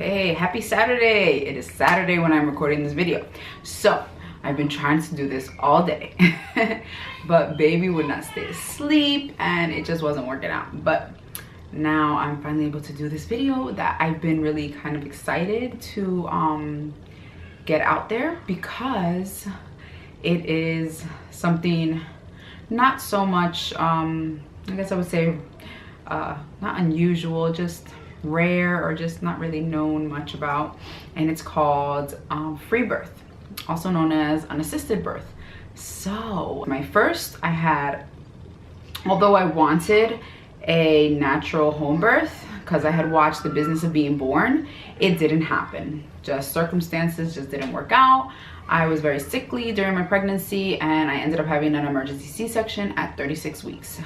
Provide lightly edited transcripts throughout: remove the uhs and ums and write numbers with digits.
Hey, happy Saturday. It is Saturday when I'm recording this video. So I've been trying to do this all day, but baby would not stay asleep and it just wasn't working out. But now I'm finally able to do this video that I've been really kind of excited to get out there, because it is something not so much, I guess I would say not unusual, just rare, or just not really known much about, and it's called free birth, also known as unassisted birth. So my first, I had, although I wanted a natural home birth because I had watched The Business of Being Born, it didn't happen. Just circumstances just didn't work out. I was very sickly during my pregnancy and I ended up having an emergency C-section at 36 weeks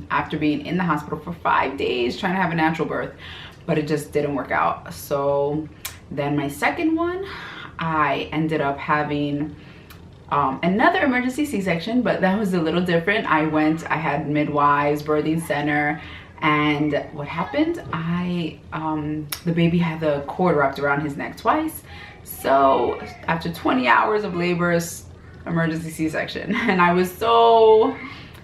after being in the hospital for 5 days trying to have a natural birth, but it just didn't work out. So then my second one, I ended up having another emergency C-section, but that was a little different. I had midwives, birthing center, and what happened, the baby had the cord wrapped around his neck twice. So after 20 hours of labor, emergency C-section, and I was so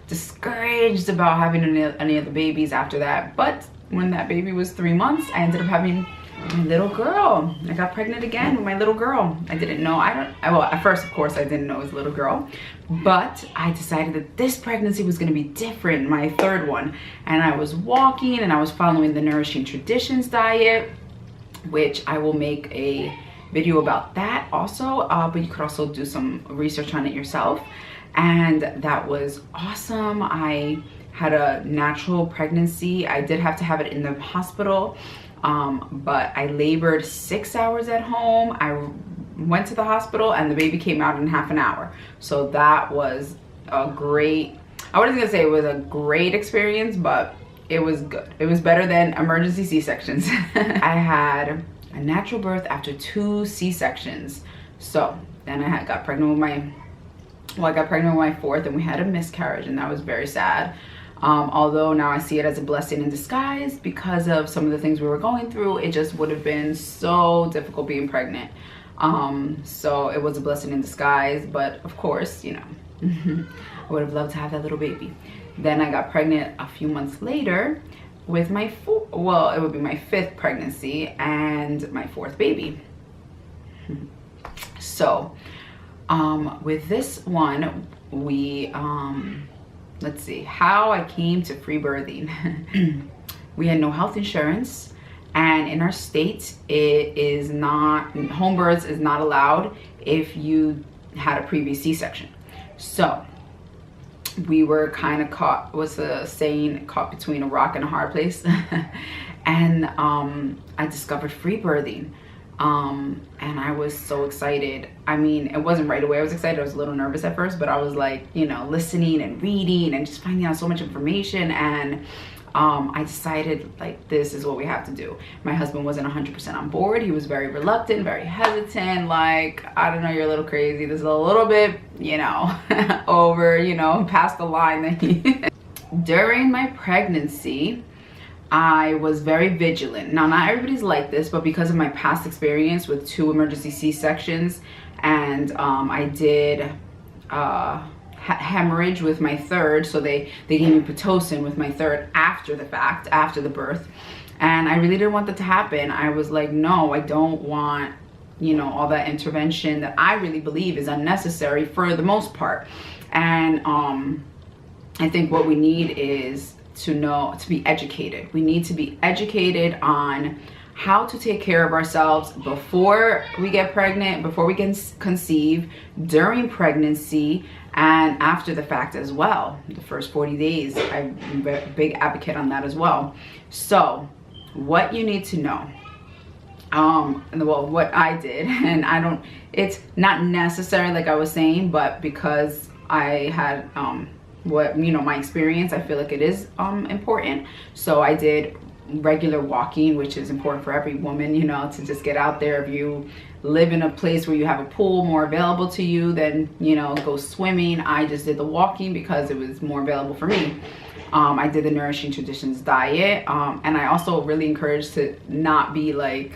discouraged about having any of the babies after that. But when that baby was 3 months, I ended up having my little girl. I got pregnant again with my little girl. I didn't know, well, at first, of course, I didn't know it was a little girl, but I decided that this pregnancy was gonna be different, my third one. And I was walking and I was following the Nourishing Traditions diet, which I will make a video about that also, but you could also do some research on it yourself. And that was awesome. I had a natural pregnancy. I did have to have it in the hospital, but I labored 6 hours at home. I went to the hospital and the baby came out in half an hour. So that was a great, I wasn't gonna say it was a great experience, but it was good. It was better than emergency C-sections. I had a natural birth after 2 C-sections. So then I got pregnant with my fourth, and we had a miscarriage, and that was very sad. Although now I see it as a blessing in disguise because of some of the things we were going through. It just would have been so difficult being pregnant. So it was a blessing in disguise, but of course, you know, I would have loved to have that little baby. Then I got pregnant a few months later with my it would be my 5th pregnancy and my 4th baby. So with this one, we let's see how I came to free birthing. We had no health insurance, and in our state it is not, home births is not allowed if you had a previous C-section. So we were kind of caught, what's the saying, caught between a rock and a hard place. And I discovered free birthing, and I was so excited. I mean, it wasn't right away I was excited. I was a little nervous at first, but I was like, you know, listening and reading and just finding out so much information. And I decided, like, this is what we have to do. My husband wasn't 100% on board. He was very reluctant, very hesitant, like, I don't know, you're a little crazy. This is a little bit, you know, over, you know, past the line that he During my pregnancy, I was very vigilant. Now, not everybody's like this, but because of my past experience with 2 emergency C-sections, and I did hemorrhage with my 3rd, so they gave me Pitocin with my 3rd after the fact, after the birth, and I really didn't want that to happen. I was like, no, I don't want, you know, all that intervention that I really believe is unnecessary for the most part. And I think what we need is to be educated. We need to be educated on how to take care of ourselves before we get pregnant, before we can conceive, during pregnancy, and after the fact as well. The first 40 days, I'm a big advocate on that as well. So what you need to know, well, what I did, and it's not necessary like I was saying, but because I had my experience, I feel like it is important. So I did regular walking, which is important for every woman, you know, to just get out there. If you live in a place where you have a pool more available to you, then, you know, go swimming. I just did the walking because it was more available for me. I did the Nourishing Traditions diet, and I also really encourage to not be like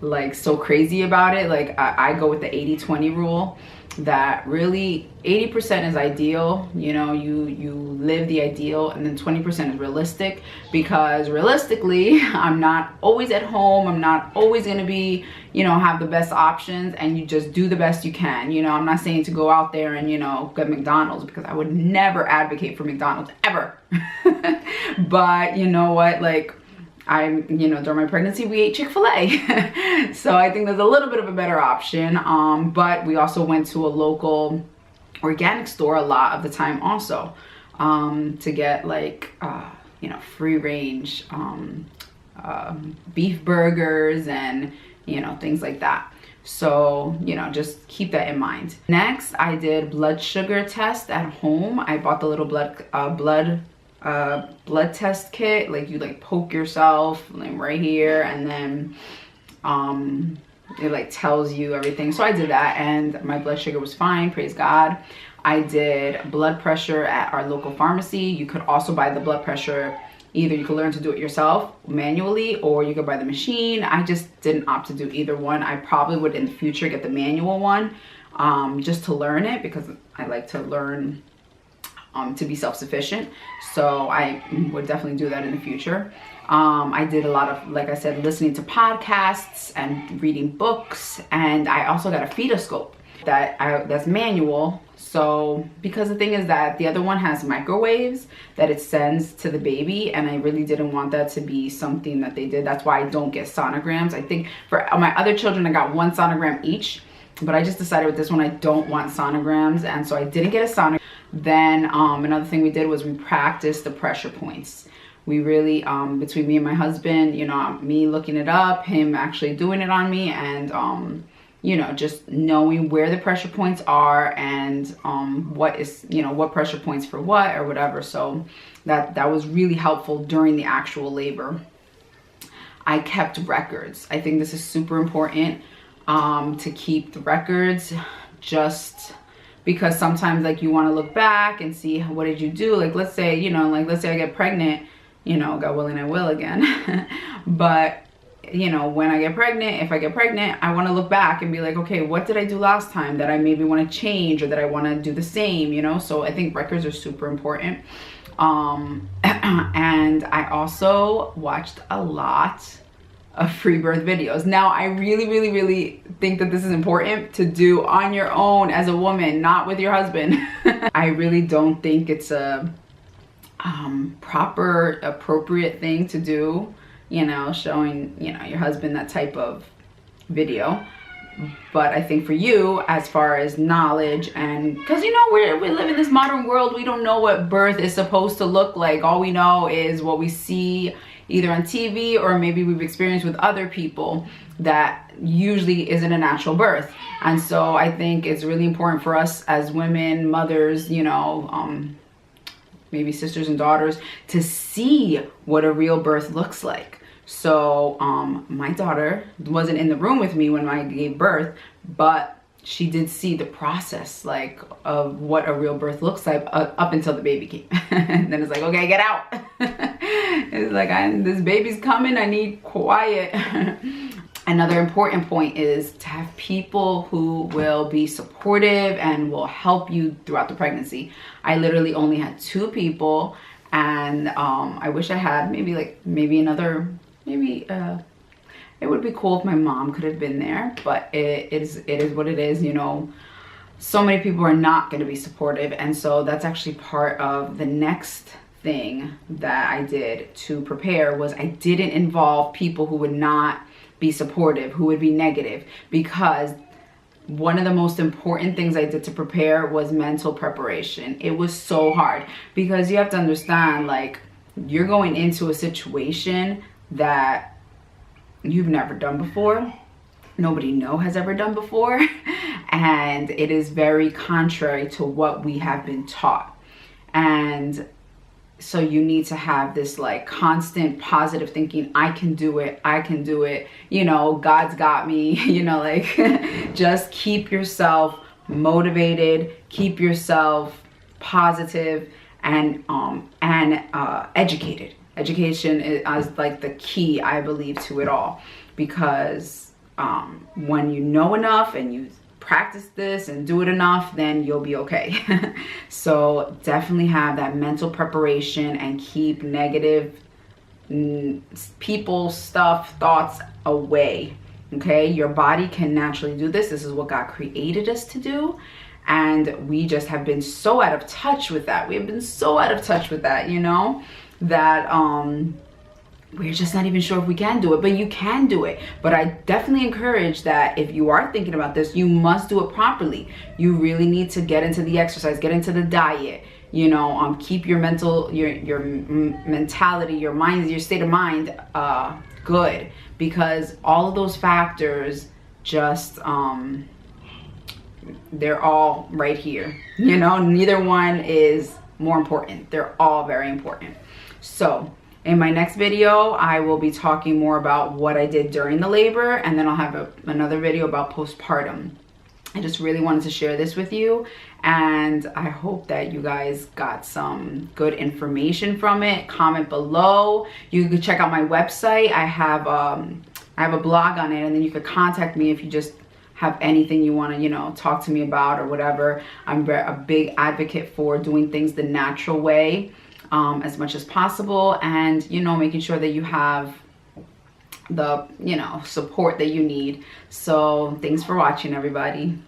like so crazy about it. Like I go with the 80-20 rule, that really 80% is ideal, you know, you live the ideal, and then 20% is realistic, because realistically I'm not always at home, I'm not always going to be, you know, have the best options, and you just do the best you can. You know, I'm not saying to go out there and, you know, get McDonald's, because I would never advocate for McDonald's ever. But you know what, like, you know, during my pregnancy we ate Chick-fil-A. So I think there's a little bit of a better option. But we also went to a local organic store a lot of the time also, to get like you know, free range beef burgers and, you know, things like that. So, you know, just keep that in mind. Next, I did blood sugar test at home. I bought the little blood test kit. Like, you like poke yourself like right here, and then it like tells you everything. So I did that, and my blood sugar was fine, praise God. I did blood pressure at our local pharmacy. You could also buy the blood pressure, either you could learn to do it yourself manually, or you could buy the machine. I just didn't opt to do either one. I probably would in the future get the manual one, just to learn it, because I like to learn to be self-sufficient. So I would definitely do that in the future. I did a lot of, like I said, listening to podcasts and reading books, and I also got a fetoscope that's manual. So, because the thing is that the other one has microwaves that it sends to the baby, and I really didn't want that to be something that they did. That's why I don't get sonograms. I think for my other children, I got 1 sonogram each, but I just decided with this one I don't want sonograms, and so I didn't get a sonogram. Then another thing we did was we practiced the pressure points. We really, between me and my husband, you know, me looking it up, him actually doing it on me, and you know, just knowing where the pressure points are, and what is, you know, what pressure points for what or whatever. So that was really helpful during the actual labor. I kept records. I think this is super important, to keep the records, just because sometimes, like, you want to look back and see what did you do. Like, let's say, you know, like, let's say I get pregnant, you know, God willing I will again. But you know, when I get pregnant, if I get pregnant, I want to look back and be like, okay, what did I do last time that I maybe want to change, or that I want to do the same, you know? So I think records are super important. And I also watched a lot of free birth videos. Now, I really think that this is important to do on your own as a woman, not with your husband. I really don't think it's a proper, appropriate thing to do, you know, showing, you know, your husband that type of video. But I think for you, as far as knowledge, and because, you know, we live in this modern world, we don't know what birth is supposed to look like. All we know is what we see either on TV, or maybe we've experienced with other people, that usually isn't a natural birth. And so I think it's really important for us as women, mothers, you know, maybe sisters and daughters, to see what a real birth looks like. So my daughter wasn't in the room with me when I gave birth, but she did see the process, like, of what a real birth looks like, up until the baby came. And then it's like, okay, get out. It's like, this baby's coming, I need quiet. Another important point is to have people who will be supportive and will help you throughout the pregnancy. I literally only had 2 people, and I wish I had maybe another, it would be cool if my mom could have been there, but it is what it is, you know. So many people are not going to be supportive, and so that's actually part of the next thing that I did to prepare, was I didn't involve people who would not be supportive, who would be negative, because one of the most important things I did to prepare was mental preparation. It was so hard, because you have to understand, like, you're going into a situation that you've never done before, nobody has ever done before, and it is very contrary to what we have been taught. And so you need to have this, like, constant positive thinking. I can do it, you know, God's got me, you know, like, just keep yourself motivated, keep yourself positive, and educated. Education is like the key, I believe, to it all, because when you know enough and you practice this and do it enough, then you'll be okay. So definitely have that mental preparation and keep negative people, stuff, thoughts away. Okay, your body can naturally do this. This is what God created us to do. And we just have been so out of touch with that. We have been so out of touch with that, you know, that we're just not even sure if we can do it. But you can do it. But I definitely encourage that if you are thinking about this, you must do it properly. You really need to get into the exercise, get into the diet, you know, keep your mental, your mentality, your mind, your state of mind good, because all of those factors just they're all right here, you know. Neither one is more important. They're all very important. So in my next video, I will be talking more about what I did during the labor, and then I'll have another video about postpartum. I just really wanted to share this with you, and I hope that you guys got some good information from it. Comment below. You can check out my website. I have a blog on it, and then you could contact me if you just have anything you want to, you know, talk to me about or whatever. I'm a big advocate for doing things the natural way as much as possible, and, you know, making sure that you have the, you know, support that you need. So thanks for watching, everybody.